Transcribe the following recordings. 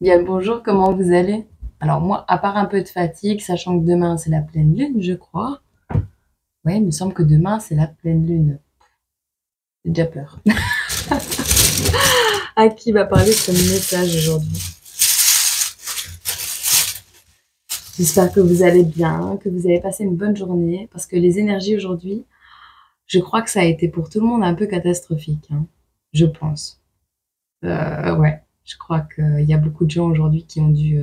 Bien le bonjour, comment vous allez? Alors moi, à part un peu de fatigue, sachant que demain c'est la pleine lune, je crois. Ouais, il me semble que demain c'est la pleine lune. J'ai déjà peur. À qui va parler ce message aujourd'hui? J'espère que vous allez bien, que vous avez passé une bonne journée, parce que les énergies aujourd'hui, je crois que ça a été pour tout le monde un peu catastrophique, hein. Je pense. Ouais, je crois qu'il y a beaucoup de gens aujourd'hui qui ont dû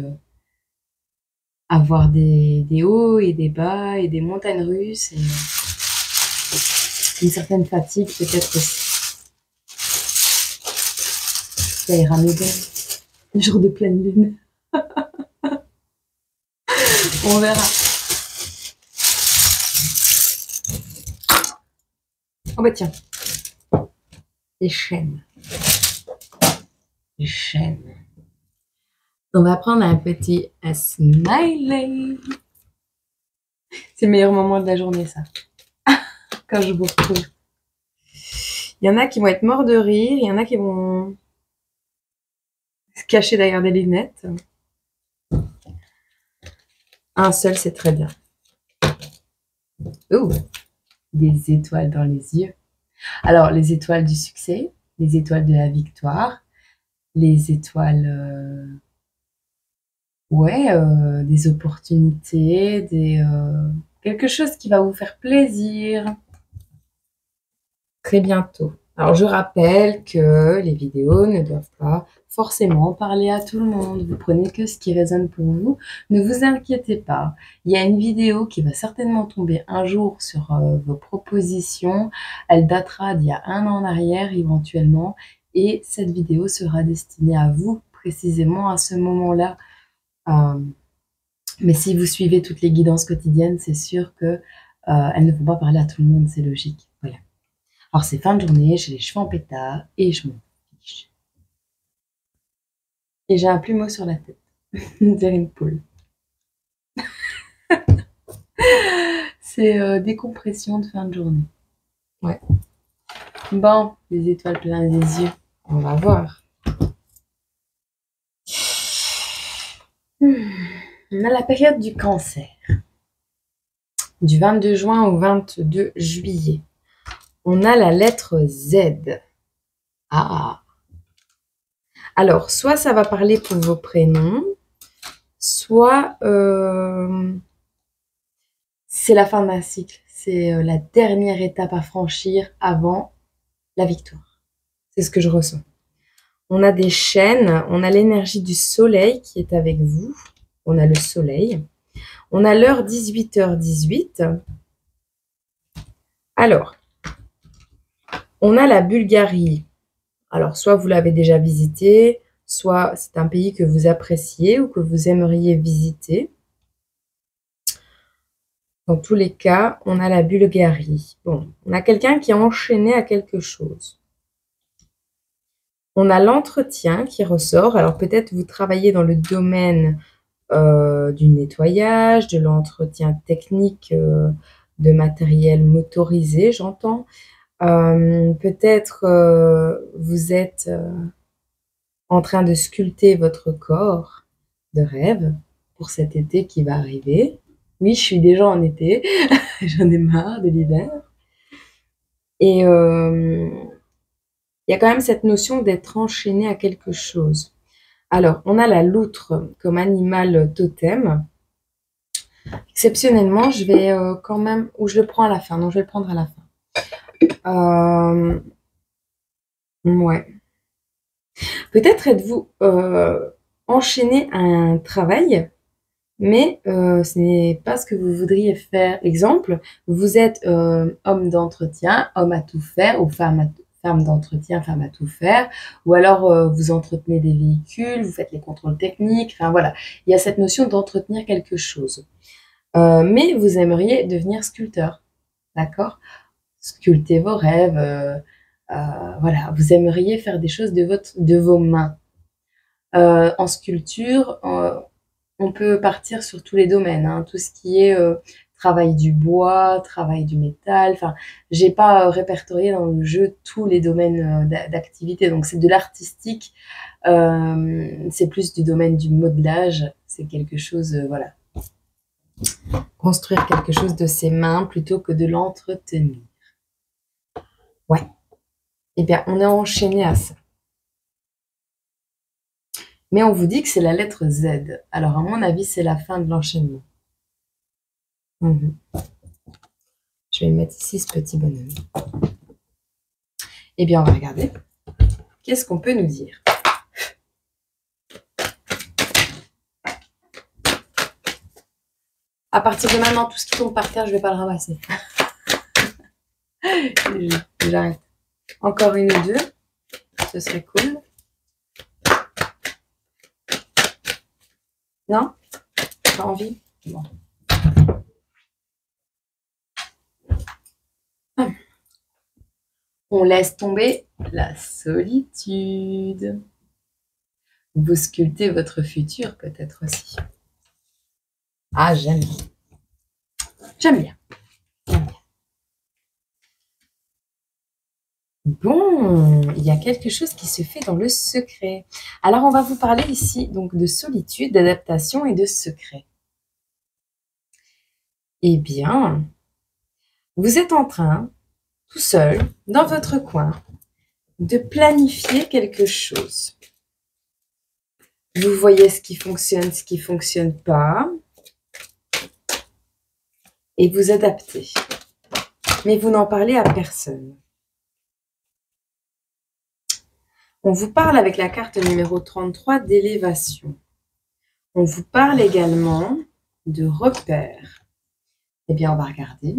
avoir des hauts et des bas et des montagnes russes et une certaine fatigue peut-être aussi. Ça ira mieux demain, le jour de pleine lune. On verra. Oh bah tiens, les chaînes. Les chaînes. On va prendre un petit smiley. C'est le meilleur moment de la journée, ça. Quand je vous retrouve. Il y en a qui vont être morts de rire, il y en a qui vont se cacher derrière des lunettes. Un seul, c'est très bien. Oh, des étoiles dans les yeux. Alors, les étoiles du succès, les étoiles de la victoire, les étoiles, ouais, des opportunités, quelque chose qui va vous faire plaisir très bientôt. Alors, je rappelle que les vidéos ne doivent pas forcément parler à tout le monde. Vous prenez que ce qui résonne pour vous. Ne vous inquiétez pas. Il y a une vidéo qui va certainement tomber un jour sur vos propositions. Elle datera d'il y a 1 an en arrière éventuellement. Et cette vidéo sera destinée à vous précisément à ce moment-là. Mais si vous suivez toutes les guidances quotidiennes, c'est sûr que elles ne vont pas parler à tout le monde, c'est logique. Voilà. Alors c'est fin de journée, j'ai les cheveux en pétard et je m'en fiche. Et j'ai un plumeau sur la tête, dirait une poule. C'est décompression de fin de journée. Ouais. Bon, les étoiles plein les yeux, on va voir. On a la période du cancer, du 22 juin au 22 juillet. On a la lettre Z. Ah. Alors, soit ça va parler pour vos prénoms, soit c'est la fin d'un cycle. C'est la dernière étape à franchir avant la victoire. C'est ce que je ressens. On a des chaînes, on a l'énergie du soleil qui est avec vous. On a le soleil. On a l'heure 18h18. Alors, on a la Bulgarie. Alors, soit vous l'avez déjà visité, soit c'est un pays que vous appréciez ou que vous aimeriez visiter. Dans tous les cas, on a la Bulgarie. Bon, on a quelqu'un qui est enchaîné à quelque chose. On a l'entretien qui ressort. Alors peut-être vous travaillez dans le domaine du nettoyage, de l'entretien technique de matériel motorisé, j'entends. Peut-être vous êtes en train de sculpter votre corps de rêve pour cet été qui va arriver. Oui, je suis déjà en été, j'en ai marre de l'hiver. Et il y a quand même cette notion d'être enchaîné à quelque chose. Alors, on a la loutre comme animal totem. Exceptionnellement, je vais quand même, ou je le prends à la fin. Non, je vais le prendre à la fin. Ouais. Peut-être êtes-vous enchaîné à un travail, mais ce n'est pas ce que vous voudriez faire. Exemple, vous êtes homme d'entretien, homme à tout faire, ou femme d'entretien, femme à tout faire, ou alors vous entretenez des véhicules, vous faites les contrôles techniques, enfin voilà. Il y a cette notion d'entretenir quelque chose. Mais vous aimeriez devenir sculpteur, d'accord? Sculpter vos rêves, voilà, vous aimeriez faire des choses de vos mains. En sculpture, on peut partir sur tous les domaines, hein, tout ce qui est travail du bois, travail du métal. Enfin, j'ai pas répertorié dans le jeu tous les domaines d'activité. Donc, c'est de l'artistique. C'est plus du domaine du modelage. C'est quelque chose, voilà. Construire quelque chose de ses mains plutôt que de l'entretenir. Ouais. Eh bien, on est enchaîné à ça. Mais on vous dit que c'est la lettre Z. Alors, à mon avis, c'est la fin de l'enchaînement. Je vais mettre ici ce petit bonhomme. Eh bien, on va regarder. Qu'est-ce qu'on peut nous dire? À partir de maintenant, tout ce qui tombe par terre, je ne vais pas le ramasser. J'arrête. Encore une ou deux. Ce serait cool. Non? Pas envie? Bon. On laisse tomber la solitude. Vous sculptez votre futur peut-être aussi. Ah, j'aime bien. J'aime bien. J'aime bien. Bon, il y a quelque chose qui se fait dans le secret. Alors, on va vous parler ici donc de solitude, d'adaptation et de secret. Eh bien, vous êtes en train, tout seul, dans votre coin, de planifier quelque chose. Vous voyez ce qui fonctionne pas, et vous adaptez. Mais vous n'en parlez à personne. On vous parle avec la carte numéro 33 d'élévation. On vous parle également de repères. Eh bien, on va regarder.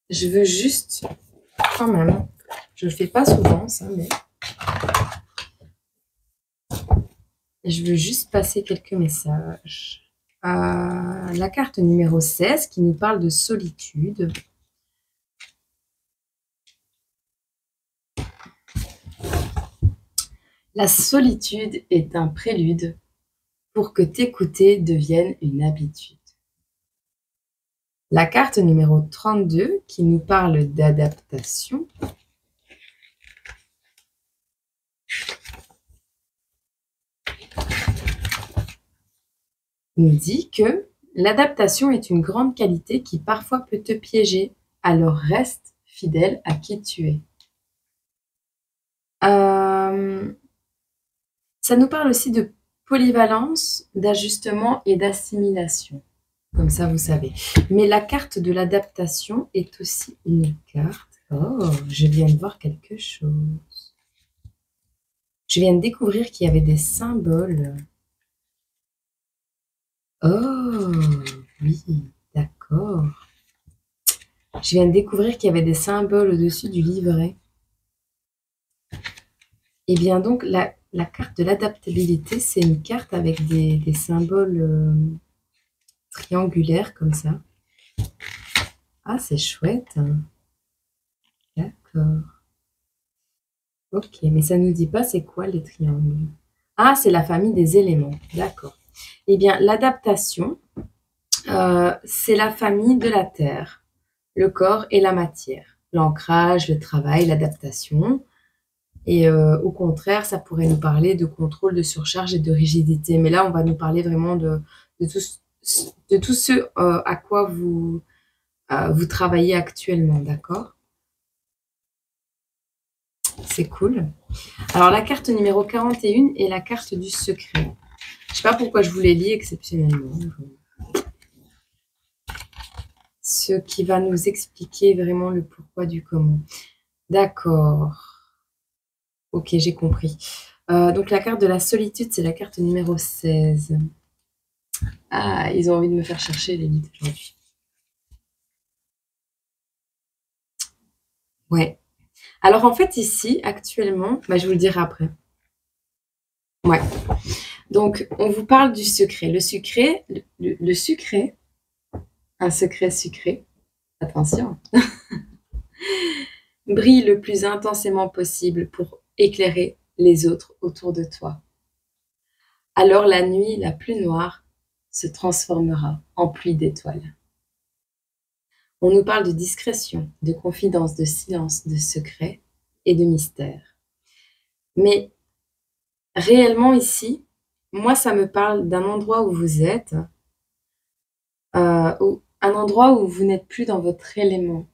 Je veux juste, quand même, je ne le fais pas souvent ça, mais je veux juste passer quelques messages. La carte numéro 16 qui nous parle de solitude. La solitude est un prélude pour que t'écouter devienne une habitude. La carte numéro 32 qui nous parle d'adaptation. Nous dit que l'adaptation est une grande qualité qui parfois peut te piéger, alors reste fidèle à qui tu es. Ça nous parle aussi de polyvalence, d'ajustement et d'assimilation. Comme ça, vous savez. Mais la carte de l'adaptation est aussi une carte. Oh, je viens de voir quelque chose. Je viens de découvrir qu'il y avait des symboles. Oh, oui, d'accord. Je viens de découvrir qu'il y avait des symboles au-dessus du livret. Et bien donc, la carte de l'adaptabilité, c'est une carte avec des symboles triangulaires comme ça. Ah, c'est chouette. D'accord. Ok, mais ça ne nous dit pas c'est quoi les triangles. Ah, c'est la famille des éléments. D'accord. Eh bien, l'adaptation, c'est la famille de la terre, le corps et la matière. L'ancrage, le travail, l'adaptation. Et au contraire, ça pourrait nous parler de contrôle, de surcharge et de rigidité. Mais là, on va nous parler vraiment de tout ce à quoi vous travaillez actuellement, d'accord? C'est cool. Alors, la carte numéro 41 est la carte du secret. Je ne sais pas pourquoi je vous les lis exceptionnellement. Ce qui va nous expliquer vraiment le pourquoi du comment. D'accord. Ok, j'ai compris. Donc, la carte de la solitude, c'est la carte numéro 16. Ah, ils ont envie de me faire chercher les livres aujourd'hui. Ouais. Alors, en fait, ici, actuellement, je vous le dirai après. Ouais. Donc, on vous parle du secret. Le sucré, le sucré, un secret sucré, attention, brille le plus intensément possible pour éclairer les autres autour de toi. alors la nuit la plus noire se transformera en pluie d'étoiles. On nous parle de discrétion, de confidence, de silence, de secret et de mystère. Mais réellement ici, moi ça me parle d'un endroit où vous êtes, un endroit où vous n'êtes plus dans votre élément.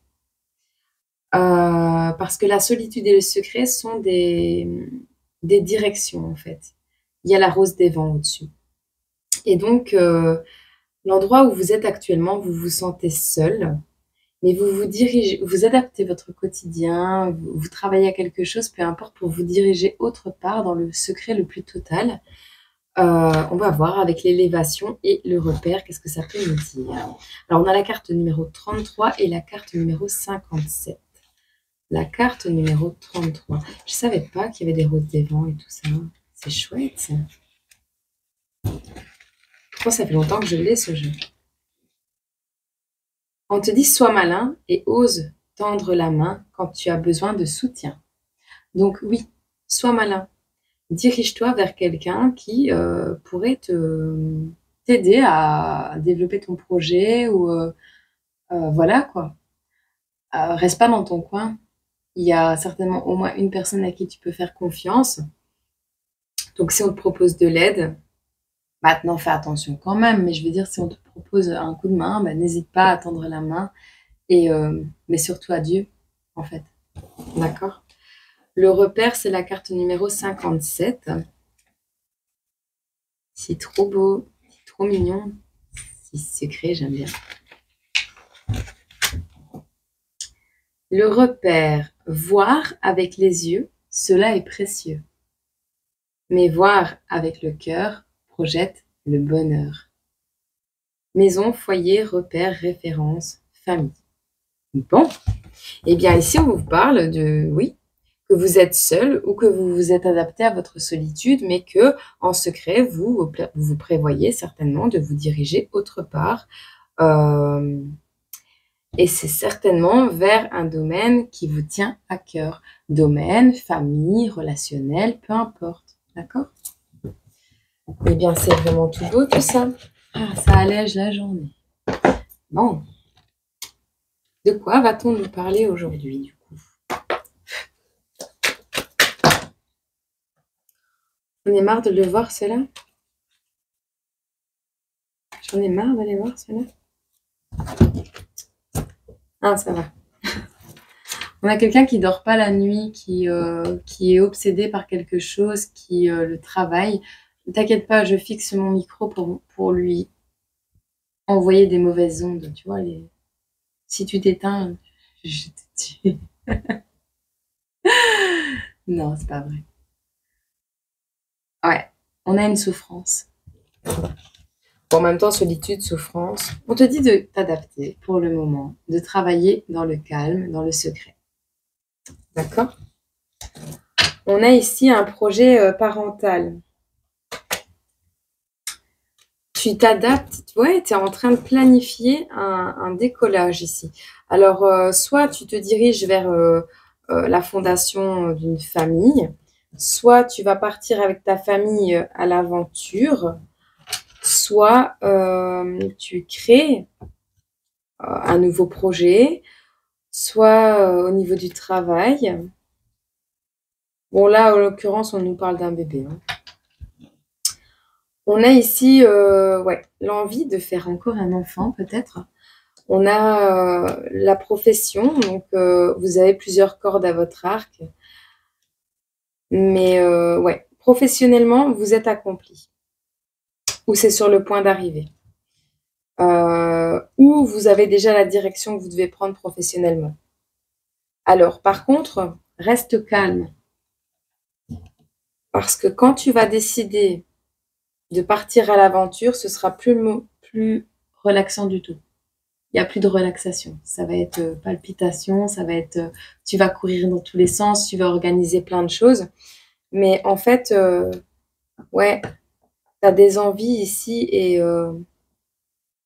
Parce que la solitude et le secret sont des directions en fait. Il y a la rose des vents au-dessus. Et donc, l'endroit où vous êtes actuellement, vous vous sentez seul, mais vous vous dirigez, vous adaptez votre quotidien, vous travaillez à quelque chose, peu importe, pour vous diriger autre part dans le secret le plus total. On va voir avec l'élévation et le repère, qu'est-ce que ça peut nous dire. Alors, on a la carte numéro 33 et la carte numéro 57. La carte numéro 33. Je savais pas qu'il y avait des roses des vents et tout ça. C'est chouette, ça. Pourquoi ça fait longtemps que je l'ai, ce jeu. On te dit, sois malin et ose tendre la main quand tu as besoin de soutien. Donc oui, sois malin. Dirige-toi vers quelqu'un qui pourrait t'aider à développer ton projet ou voilà quoi. Reste pas dans ton coin. Il y a certainement au moins une personne à qui tu peux faire confiance. Donc si on te propose de l'aide, maintenant fais attention quand même, mais je veux dire si on te propose un coup de main, n'hésite pas à tendre la main et mais surtout à Dieu en fait. D'accord? Le repère, c'est la carte numéro 57. C'est trop beau, c'est trop mignon. C'est secret, j'aime bien. Le repère, voir avec les yeux, cela est précieux. Mais voir avec le cœur projette le bonheur. Maison, foyer, repère, référence, famille. Bon, eh bien ici on vous parle de, oui, que vous êtes seul ou que vous vous êtes adapté à votre solitude, mais que en secret, vous prévoyez certainement de vous diriger autre part. Et c'est certainement vers un domaine qui vous tient à cœur. Domaine, famille, relationnel, peu importe. D'accord? Eh bien, c'est vraiment tout beau tout ça. Ah, ça allège la journée. Bon. De quoi va-t-on nous parler aujourd'hui, du coup? On est marre de le voir, cela? J'en ai marre d'aller voir, cela. Ah, ça va. On a quelqu'un qui dort pas la nuit, qui est obsédé par quelque chose, qui le travaille. Ne t'inquiète pas, je fixe mon micro pour lui envoyer des mauvaises ondes. Tu vois, si tu t'éteins, je te tue. Non, c'est pas vrai. Ouais, on a une souffrance. Bon, en même temps, solitude, souffrance. On te dit de t'adapter pour le moment, de travailler dans le calme, dans le secret. D'accord? On a ici un projet parental. Tu t'adaptes, ouais, tu es en train de planifier un décollage ici. Alors, soit tu te diriges vers la fondation d'une famille, soit tu vas partir avec ta famille à l'aventure, soit tu crées un nouveau projet, soit au niveau du travail. Bon, là, en l'occurrence, on nous parle d'un bébé. Hein. On a ici ouais, l'envie de faire encore un enfant, peut-être. On a la profession, donc vous avez plusieurs cordes à votre arc. Mais ouais, professionnellement, vous êtes accompli. Ou c'est sur le point d'arriver. Ou vous avez déjà la direction que vous devez prendre professionnellement. Alors, par contre, reste calme. Parce que quand tu vas décider de partir à l'aventure, ce sera plus relaxant du tout. Il n'y a plus de relaxation. Ça va être palpitation, ça va être... tu vas courir dans tous les sens, tu vas organiser plein de choses. Mais en fait, ouais, tu as des envies ici et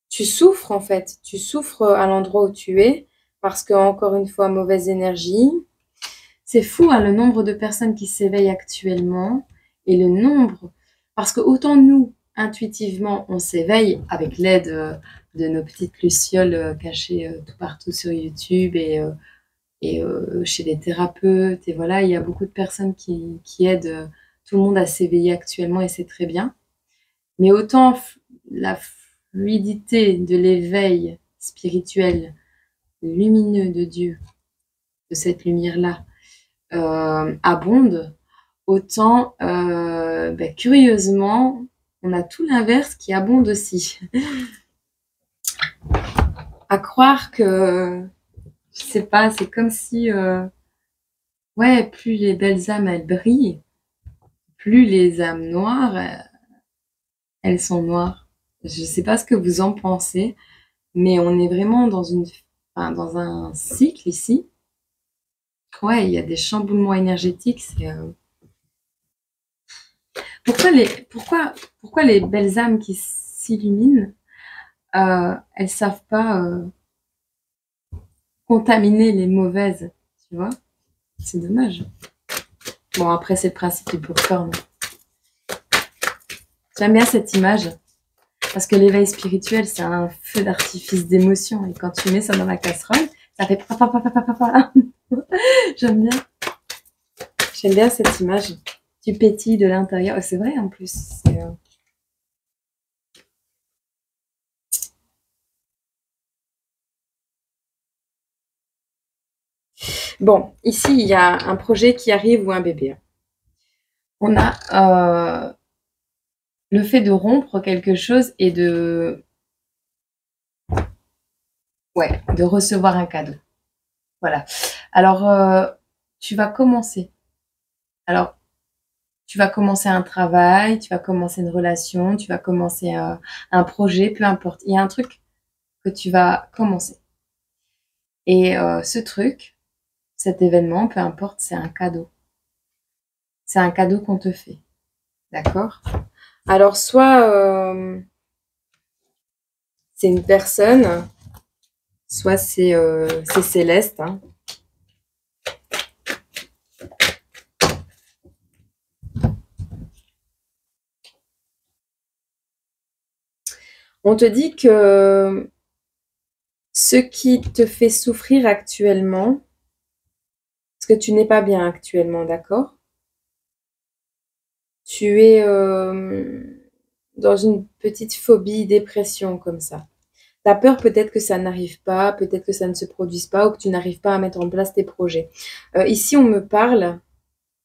tu souffres en fait. Tu souffres à l'endroit où tu es parce que, encore une fois, mauvaise énergie. C'est fou, hein, le nombre de personnes qui s'éveillent actuellement et le nombre Parce que autant nous, intuitivement, on s'éveille avec l'aide de nos petites lucioles cachées tout partout sur YouTube et chez les thérapeutes. Et voilà, il y a beaucoup de personnes qui aident tout le monde à s'éveiller actuellement et c'est très bien. Mais autant la fluidité de l'éveil spirituel lumineux de Dieu, de cette lumière-là, abonde, autant, curieusement, on a tout l'inverse qui abonde aussi. À croire que, je sais pas, c'est comme si, ouais, plus les belles âmes, elles brillent, plus les âmes noires, elles sont noires. Je sais pas ce que vous en pensez, mais on est vraiment dans un cycle ici. Ouais, il y a des chamboulements énergétiques. Pourquoi les belles âmes qui s'illuminent, elles savent pas contaminer les mauvaises, tu vois? C'est dommage. Bon, après, c'est le principe du popcorn. J'aime bien cette image parce que l'éveil spirituel, c'est un feu d'artifice d'émotion et quand tu mets ça dans la casserole, ça fait papa. J'aime bien. J'aime bien cette image. Tu pétilles de l'intérieur. C'est vrai en plus. Bon, ici, il y a un projet qui arrive ou un bébé. On a le fait de rompre quelque chose et de recevoir un cadeau. Voilà. Alors, tu vas commencer. Alors, tu vas commencer un travail, tu vas commencer une relation, tu vas commencer un projet, peu importe. Il y a un truc que tu vas commencer. Et ce truc, cet événement, peu importe, c'est un cadeau. C'est un cadeau qu'on te fait. D'accord? Alors, soit c'est une personne, soit c'est céleste. Hein. On te dit que ce qui te fait souffrir actuellement, parce que tu n'es pas bien actuellement, d'accord? Tu es dans une petite phobie, dépression comme ça. Tu as peur peut-être que ça n'arrive pas, peut-être que ça ne se produise pas ou que tu n'arrives pas à mettre en place tes projets. Ici, on me parle,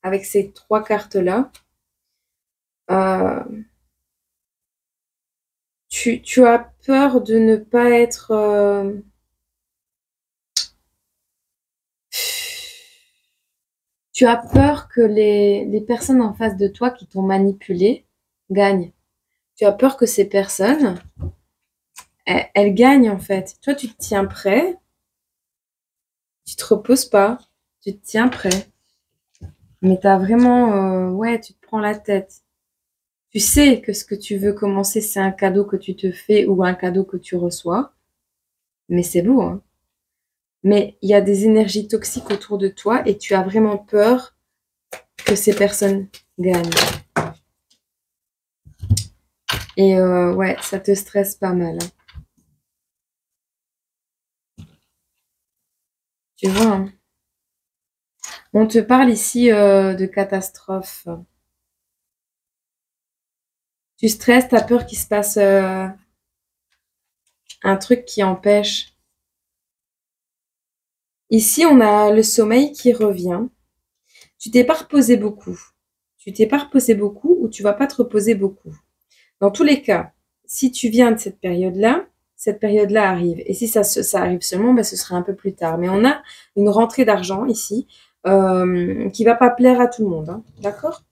avec ces 3 cartes-là, euh, tu as peur de ne pas être... tu as peur que les personnes en face de toi qui t'ont manipulé gagnent. Tu as peur que ces personnes, elles gagnent en fait. Toi, tu te tiens prêt, tu te reposes pas, tu te tiens prêt. Mais tu as vraiment, ouais, tu te prends la tête. Tu sais que ce que tu veux commencer, c'est un cadeau que tu te fais ou un cadeau que tu reçois. Mais c'est beau, hein. Mais il y a des énergies toxiques autour de toi et tu as vraiment peur que ces personnes gagnent. Et ouais, ça te stresse pas mal. Hein. Tu vois, hein. On te parle ici de catastrophe. Tu stresses, tu as peur qu'il se passe un truc qui empêche. Ici, on a le sommeil qui revient. Tu t'es pas reposé beaucoup. Tu t'es pas reposé beaucoup ou tu vas pas te reposer beaucoup. Dans tous les cas, si tu viens de cette période-là arrive. Et si ça arrive seulement, ben, ce sera un peu plus tard. Mais on a une rentrée d'argent ici qui va pas plaire à tout le monde. Hein, d'accord?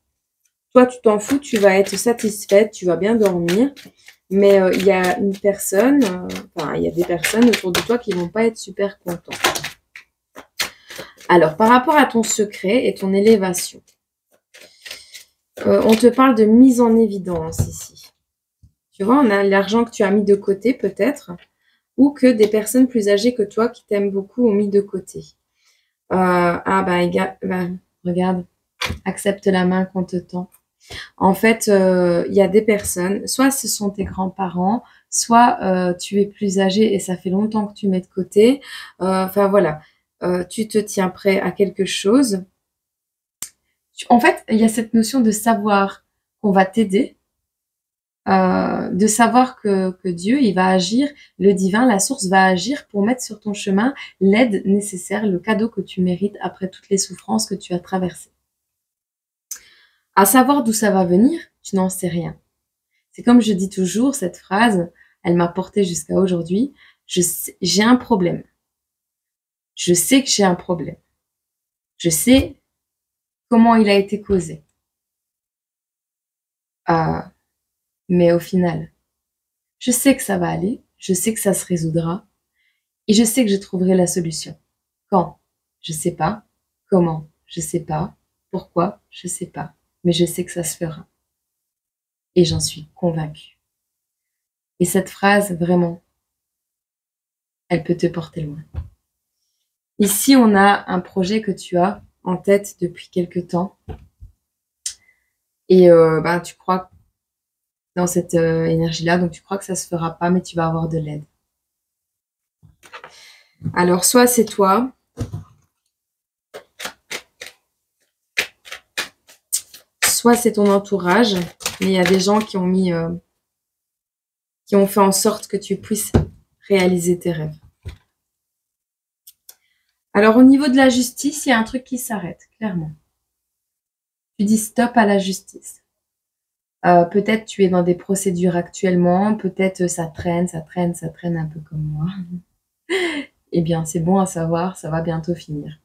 Toi, tu t'en fous, tu vas être satisfaite, tu vas bien dormir. Mais il y a une personne, il y a des personnes autour de toi qui vont pas être super contents. Alors, par rapport à ton secret et ton élévation, on te parle de mise en évidence ici. Tu vois, on a l'argent que tu as mis de côté peut-être, ou que des personnes plus âgées que toi qui t'aiment beaucoup ont mis de côté. Regarde, accepte la main qu'on te tend. En fait, il y a des personnes, soit ce sont tes grands-parents, soit tu es plus âgé et ça fait longtemps que tu mets de côté. Enfin voilà, tu te tiens prêt à quelque chose. En fait, il y a cette notion de savoir qu'on va t'aider, de savoir que Dieu, il va agir, le divin, la source va agir pour mettre sur ton chemin l'aide nécessaire, le cadeau que tu mérites après toutes les souffrances que tu as traversées. À savoir d'où ça va venir, tu n'en sais rien. C'est comme je dis toujours, cette phrase, elle m'a portée jusqu'à aujourd'hui. J'ai un problème. Je sais que j'ai un problème. Je sais comment il a été causé. Ah, mais au final, je sais que ça va aller. Je sais que ça se résoudra. Et je sais que je trouverai la solution. Quand? Je sais pas. Comment? Je sais pas. Pourquoi? Je sais pas. Mais je sais que ça se fera. Et j'en suis convaincue. Et cette phrase, vraiment, elle peut te porter loin. Ici, on a un projet que tu as en tête depuis quelque temps. Et ben, tu crois dans cette énergie-là, donc tu crois que ça se fera pas, mais tu vas avoir de l'aide. Alors, soit c'est toi, soit c'est ton entourage, mais il y a des gens qui ont mis, qui ont fait en sorte que tu puisses réaliser tes rêves. Alors, au niveau de la justice, il y a un truc qui s'arrête, clairement. Tu dis stop à la justice. Peut-être tu es dans des procédures actuellement, peut-être ça traîne un peu comme moi. Eh bien, c'est bon à savoir, ça va bientôt finir.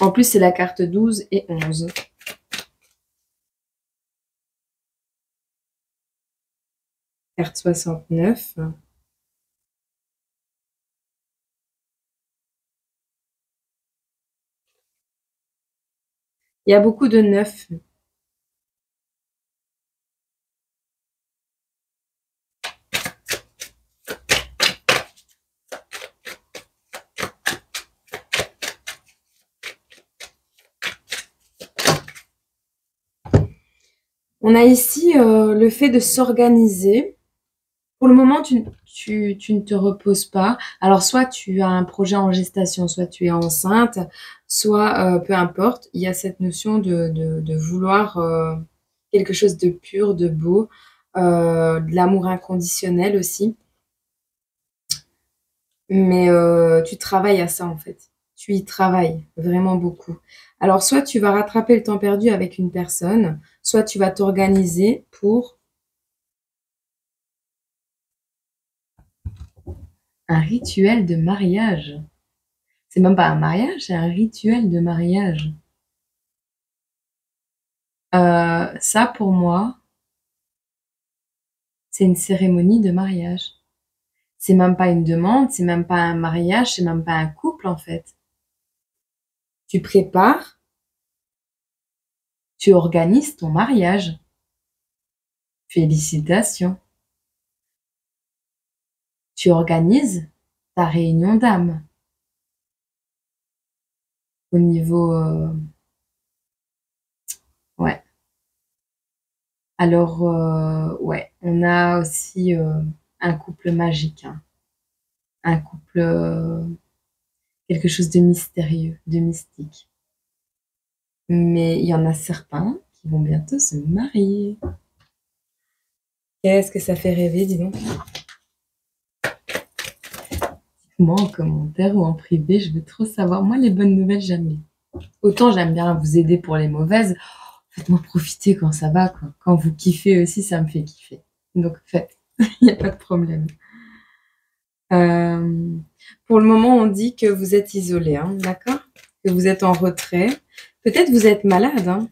En plus, c'est la carte 12 et 11. Carte 69. Il y a beaucoup de 9. On a ici le fait de s'organiser. Pour le moment, tu ne te reposes pas. Alors, soit tu as un projet en gestation, soit tu es enceinte, soit peu importe. Il y a cette notion de vouloir quelque chose de pur, de beau, de l'amour inconditionnel aussi. Mais tu travailles à ça en fait. Tu y travailles vraiment beaucoup. Alors, soit tu vas rattraper le temps perdu avec une personne, soit tu vas t'organiser pour un rituel de mariage. C'est même pas un mariage, c'est un rituel de mariage. Ça, pour moi, c'est une cérémonie de mariage. C'est même pas une demande, c'est même pas un mariage, c'est même pas un couple en fait. Tu prépares, tu organises ton mariage. Félicitations. Tu organises ta réunion d'âme. Au niveau, ouais. Alors, ouais, on a aussi un couple magique, hein. Un couple, quelque chose de mystérieux, de mystique. Mais il y en a certains qui vont bientôt se marier. Qu'est-ce que ça fait rêver, dis donc. Moi, en commentaire ou en privé, je veux trop savoir. Moi, les bonnes nouvelles, jamais. Autant j'aime bien vous aider pour les mauvaises. Faites-moi profiter quand ça va, quoi. Quand vous kiffez aussi, ça me fait kiffer. Donc, faites. Il n'y a pas de problème. Pour le moment, on dit que vous êtes isolé, hein, d'accord? Que vous êtes en retrait. Peut-être vous êtes malade, hein.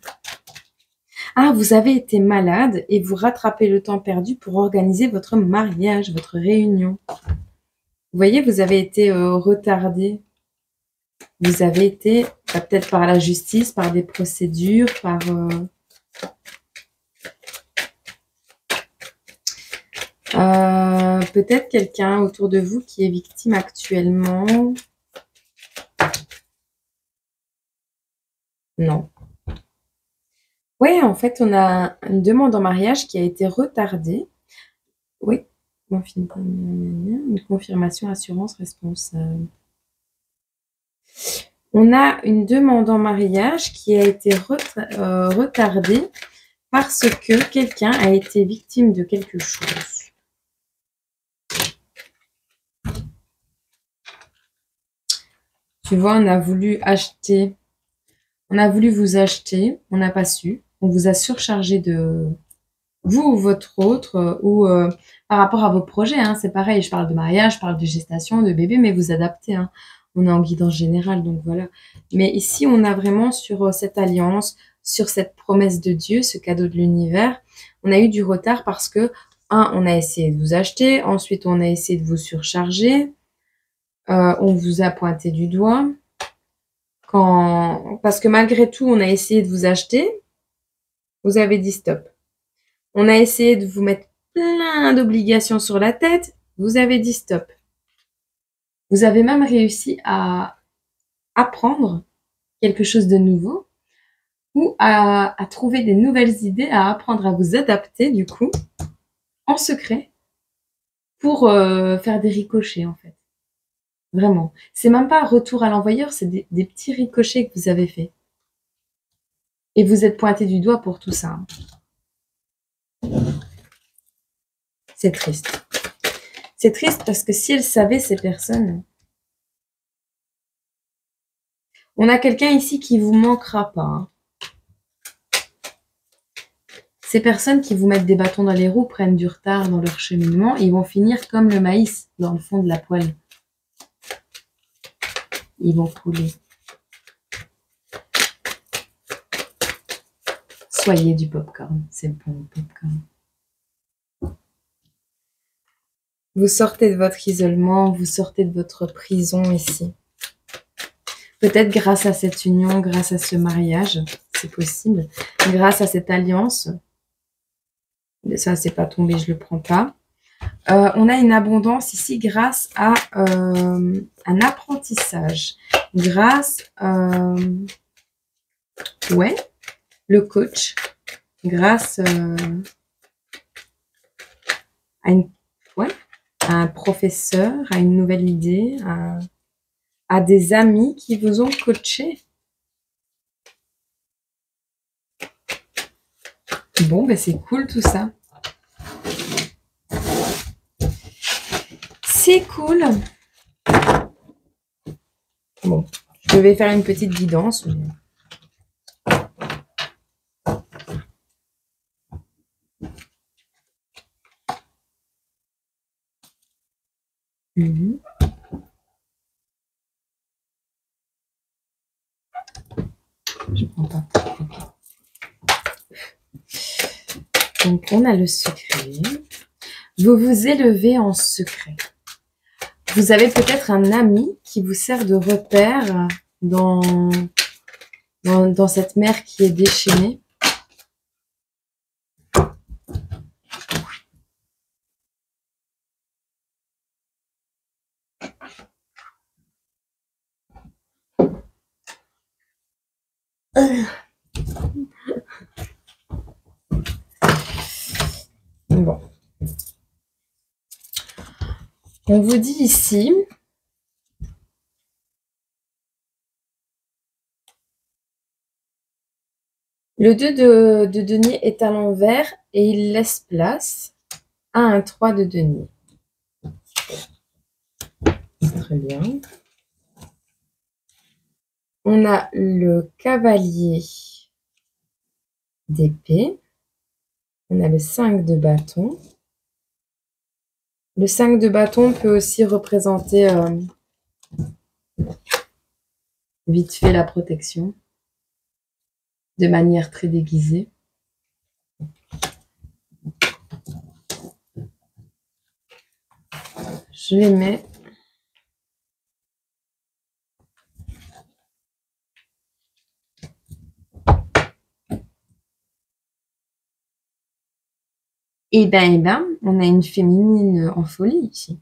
Ah, vous avez été malade et vous rattrapez le temps perdu pour organiser votre mariage, votre réunion. Vous voyez, vous avez été retardé. Vous avez été, peut-être par la justice, par des procédures, par... peut-être quelqu'un autour de vous qui est victime actuellement. Non. Ouais, en fait, on a une demande en mariage qui a été retardée. Oui, une confirmation assurance responsable. On a une demande en mariage qui a été retardée parce que quelqu'un a été victime de quelque chose. Tu vois, on a voulu vous acheter, on n'a pas su, on vous a surchargé de vous ou votre autre, ou par rapport à vos projets, hein, c'est pareil, je parle de mariage, je parle de gestation, de bébé, mais vous adaptez, hein. On est en guidance générale, donc voilà. Mais ici, on a vraiment sur cette alliance, sur cette promesse de Dieu, ce cadeau de l'univers, on a eu du retard parce que, on a essayé de vous acheter, ensuite on a essayé de vous surcharger, on vous a pointé du doigt, parce que malgré tout, on a essayé de vous acheter, vous avez dit stop. On a essayé de vous mettre plein d'obligations sur la tête, vous avez dit stop. Vous avez même réussi à apprendre quelque chose de nouveau ou à trouver des nouvelles idées, à apprendre à vous adapter du coup, en secret, pour faire des ricochets en fait. Vraiment. C'est même pas un retour à l'envoyeur, c'est des petits ricochets que vous avez fait. Et vous êtes pointé du doigt pour tout ça. C'est triste. C'est triste parce que si elles savaient, ces personnes... On a quelqu'un ici qui vous manquera pas. Hein. Ces personnes qui vous mettent des bâtons dans les roues prennent du retard dans leur cheminement et ils vont finir comme le maïs dans le fond de la poêle. Ils vont couler. Soyez du popcorn, c'est bon le popcorn. Vous sortez de votre isolement, vous sortez de votre prison ici. Peut-être grâce à cette union, grâce à ce mariage, c'est possible, grâce à cette alliance. Ça, c'est pas tombé, je le prends pas. On a une abondance ici grâce à un apprentissage, grâce, ouais, le coach, grâce à un professeur, à une nouvelle idée, à des amis qui vous ont coaché. Bon, ben c'est cool tout ça. C'est cool. Bon, je vais faire une petite guidance. Mhm. Je prends pas. Donc, on a le secret. Vous vous élevez en secret. Vous avez peut-être un ami qui vous sert de repère dans cette mer qui est déchaînée. Bon. On vous dit ici, le 2 de denier est à l'envers et il laisse place à un 3 de denier. Très bien. On a le cavalier d'épée. On a le 5 de bâton. Le 5 de bâton peut aussi représenter vite fait la protection, de manière très déguisée. Je les mets. Eh ben, on a une féminine en folie ici.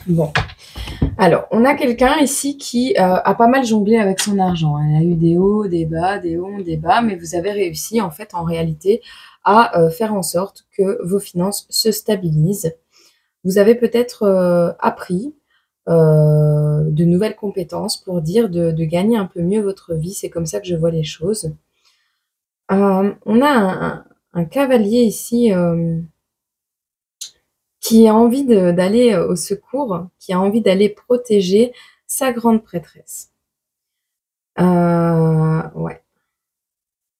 Bon. Alors, on a quelqu'un ici qui a pas mal jonglé avec son argent. Elle a eu des hauts, des bas, des hauts, des bas, mais vous avez réussi, en fait, en réalité, à faire en sorte que vos finances se stabilisent. Vous avez peut-être appris de nouvelles compétences pour dire de gagner un peu mieux votre vie. C'est comme ça que je vois les choses. On a un cavalier ici qui a envie d'aller au secours, qui a envie d'aller protéger sa grande prêtresse. Ouais.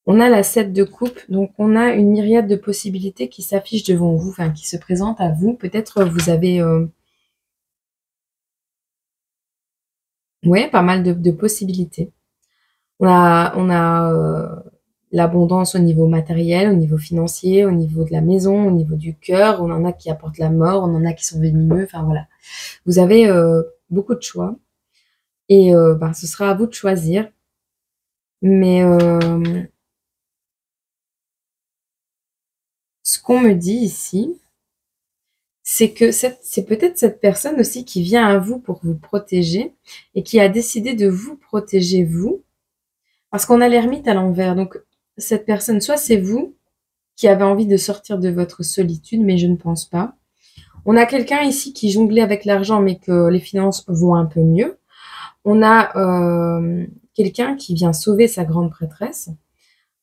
On a la 7 de coupe, donc on a une myriade de possibilités qui s'affichent devant vous, enfin qui se présentent à vous. Peut-être vous avez ouais, pas mal de possibilités. On a l'abondance au niveau matériel, au niveau financier, au niveau de la maison, au niveau du cœur. On en a qui apportent la mort, on en a qui sont venimeux. Enfin voilà. Vous avez beaucoup de choix et ben, ce sera à vous de choisir. Mais ce qu'on me dit ici, c'est que c'est peut-être cette personne aussi qui vient à vous pour vous protéger et qui a décidé de vous protéger vous, parce qu'on a l'ermite à l'envers. Donc cette personne, soit c'est vous qui avez envie de sortir de votre solitude, mais je ne pense pas. On a quelqu'un ici qui jonglait avec l'argent, mais que les finances vont un peu mieux. On a quelqu'un qui vient sauver sa grande prêtresse,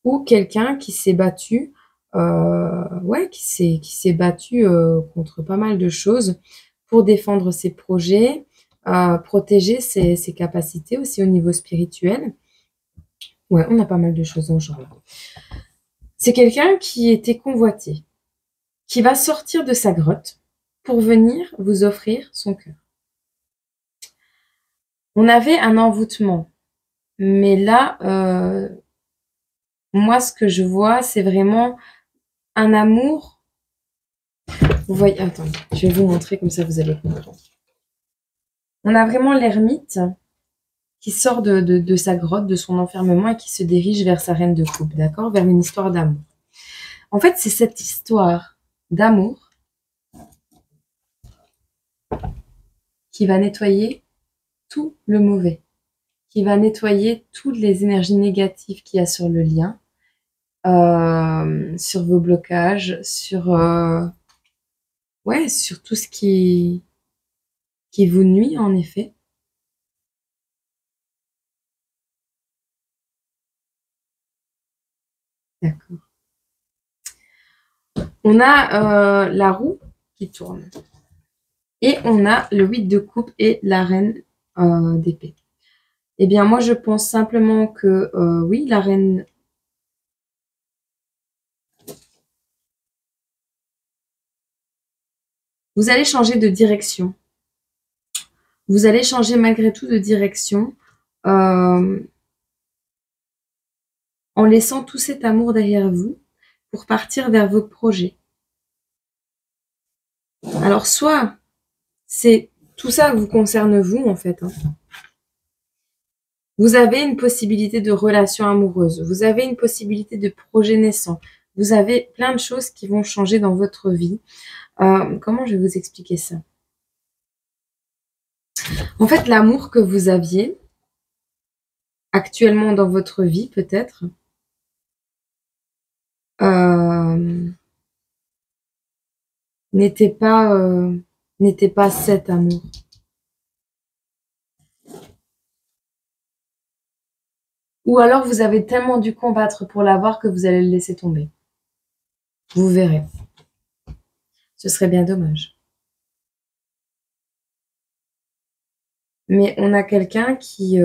ou quelqu'un qui s'est battu, ouais, qui s'est battu contre pas mal de choses pour défendre ses projets, protéger ses capacités aussi au niveau spirituel. Ouais, on a pas mal de choses dans ce genre-là. C'est quelqu'un qui était convoité, qui va sortir de sa grotte pour venir vous offrir son cœur. On avait un envoûtement, mais là, moi, ce que je vois, c'est vraiment un amour. Vous voyez, attendez, je vais vous montrer comme ça vous allez comprendre. On a vraiment l'ermite qui sort de sa grotte, de son enfermement et qui se dirige vers sa reine de coupe, d'accord? Vers une histoire d'amour. En fait, c'est cette histoire d'amour qui va nettoyer tout le mauvais, qui va nettoyer toutes les énergies négatives qu'il y a sur le lien, sur vos blocages, sur ouais, sur tout ce qui vous nuit en effet. D'accord. On a la roue qui tourne. Et on a le 8 de coupe et la reine d'épée. Eh bien, moi, je pense simplement que oui, la reine... Vous allez changer de direction. Vous allez changer malgré tout de direction en laissant tout cet amour derrière vous pour partir vers vos projets. Alors, soit c'est tout ça vous concerne vous, en fait. Hein. Vous avez une possibilité de relation amoureuse. Vous avez une possibilité de projet naissant. Vous avez plein de choses qui vont changer dans votre vie. Comment je vais vous expliquer ça? En fait, l'amour que vous aviez actuellement dans votre vie, peut-être, n'était pas cet amour. Ou alors vous avez tellement dû combattre pour l'avoir que vous allez le laisser tomber. Vous verrez. Ce serait bien dommage. Mais on a quelqu'un qui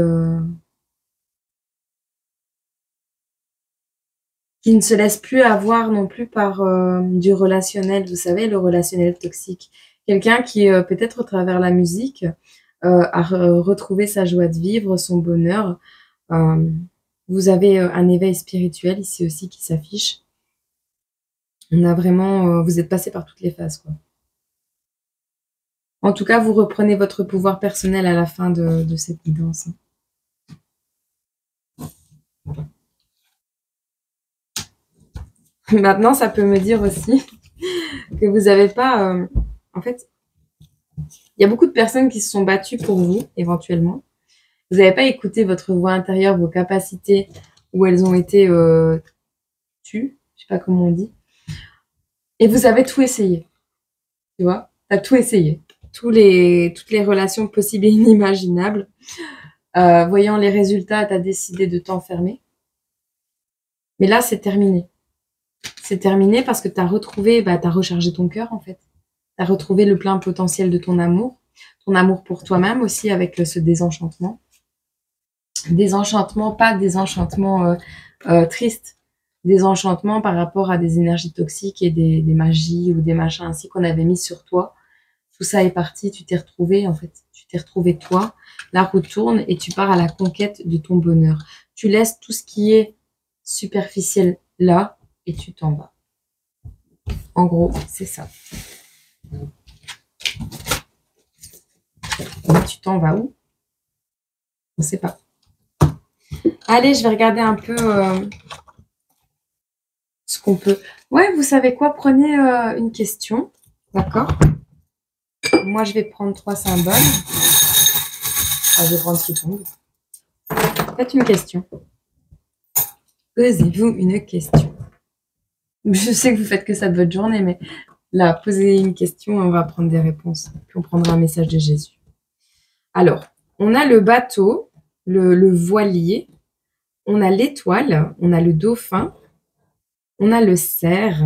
ne se laisse plus avoir non plus par du relationnel, vous savez, le relationnel toxique. Quelqu'un qui, peut-être au travers la musique, a retrouvé sa joie de vivre, son bonheur. Vous avez un éveil spirituel ici aussi qui s'affiche. On a vraiment, vous êtes passé par toutes les phases, quoi. En tout cas, vous reprenez votre pouvoir personnel à la fin de cette guidance. Maintenant, ça peut me dire aussi que vous n'avez pas... en fait, Il y a beaucoup de personnes qui se sont battues pour vous, éventuellement. Vous n'avez pas écouté votre voix intérieure, vos capacités, où elles ont été tues, je sais pas comment on dit. Et vous avez tout essayé, tu vois. Tu as tout essayé. Toutes les relations possibles et inimaginables. Voyant les résultats, tu as décidé de t'enfermer. Mais là, c'est terminé. C'est terminé parce que tu as retrouvé, tu as rechargé ton cœur, en fait. Tu as retrouvé le plein potentiel de ton amour pour toi-même aussi avec ce désenchantement. Désenchantement, pas désenchantement triste, désenchantement par rapport à des énergies toxiques et des magies ou des machins ainsi qu'on avait mis sur toi. Tout ça est parti, tu t'es retrouvé en fait. Tu t'es retrouvé toi, la roue tourne et tu pars à la conquête de ton bonheur. Tu laisses tout ce qui est superficiel là et tu t'en vas. En gros, c'est ça. Mais tu t'en vas où? On ne sait pas. Allez, je vais regarder un peu ce qu'on peut... Ouais, vous savez quoi? Prenez une question, d'accord? Moi, je vais prendre 3 symboles. Enfin, je vais prendre ce qui tombe. Faites une question. Posez-vous une question. Je sais que vous faites que ça de votre journée, mais là, posez une question et on va prendre des réponses. Puis on prendra un message de Jésus. Alors, on a le bateau, le voilier, on a l'étoile, on a le dauphin, on a le cerf,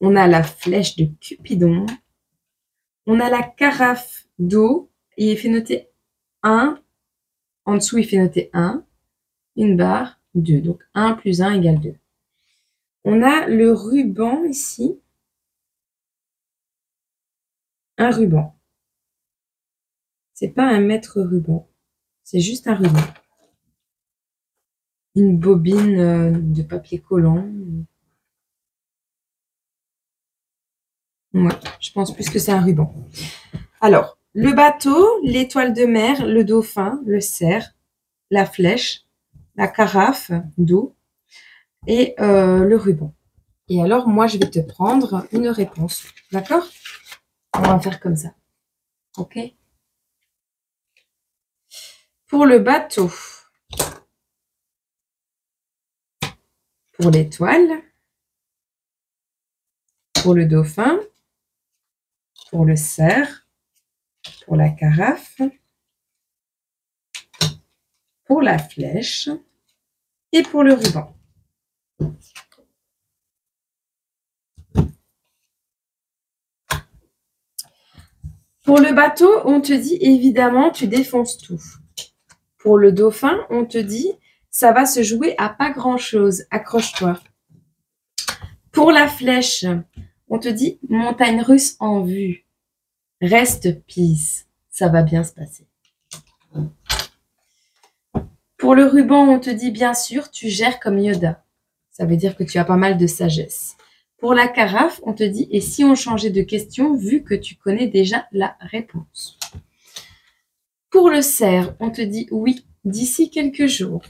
on a la flèche de Cupidon, on a la carafe d'eau et il fait noter 1. En dessous, il fait noter 1, une barre, 2. Donc 1 plus 1 égale 2. On a le ruban ici. Un ruban. C'est pas un mètre ruban. C'est juste un ruban. Une bobine de papier collant. Ouais, je pense plus que c'est un ruban. Alors, le bateau, l'étoile de mer, le dauphin, le cerf, la flèche, la carafe d'eau et le ruban. Et alors, moi, je vais te prendre une réponse. D'accord? On va faire comme ça. OK? Pour le bateau, pour l'étoile, pour le dauphin, pour le cerf, pour la carafe, pour la flèche et pour le ruban. Pour le bateau, on te dit évidemment, tu défonces tout. Pour le dauphin, on te dit, ça va se jouer à pas grand-chose, accroche-toi. Pour la flèche, on te dit, montagne russe en vue. Reste peace, ça va bien se passer. Pour le ruban, on te dit, bien sûr, tu gères comme Yoda. Ça veut dire que tu as pas mal de sagesse. Pour la carafe, on te dit, et si on changeait de question, vu que tu connais déjà la réponse. Pour le cerf, on te dit, oui, d'ici quelques jours.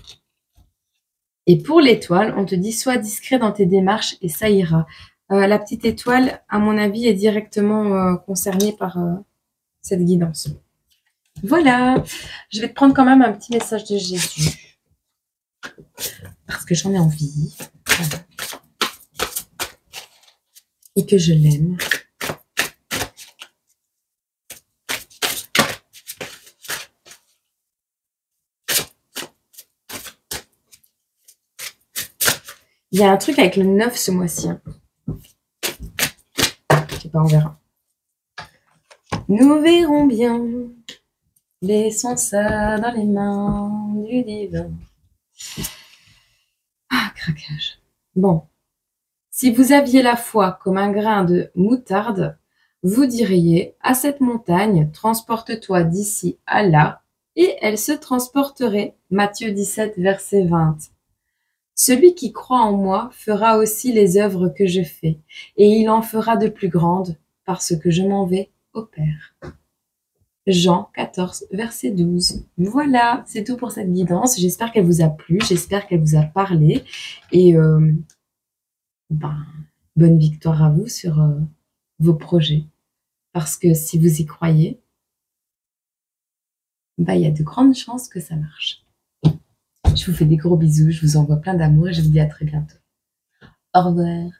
Et pour l'étoile, on te dit, sois discret dans tes démarches et ça ira. La petite étoile, à mon avis, est directement concernée par cette guidance. Voilà, je vais te prendre quand même un petit message de Jésus. Parce que j'en ai envie. Voilà. Et que je l'aime. Il y a un truc avec le 9 ce mois-ci. Hein. Je sais pas, on verra. Nous verrons bien. Laissons ça dans les mains du divin. Ah, craquage. Bon. Si vous aviez la foi comme un grain de moutarde, vous diriez à cette montagne, transporte-toi d'ici à là, et elle se transporterait. Matthieu 17, verset 20. Celui qui croit en moi fera aussi les œuvres que je fais, et il en fera de plus grandes, parce que je m'en vais au Père. Jean 14, verset 12. Voilà, c'est tout pour cette guidance. J'espère qu'elle vous a plu, j'espère qu'elle vous a parlé, et bonne victoire à vous sur vos projets. Parce que si vous y croyez, bah, il y a de grandes chances que ça marche. Je vous fais des gros bisous, je vous envoie plein d'amour et je vous dis à très bientôt. Au revoir.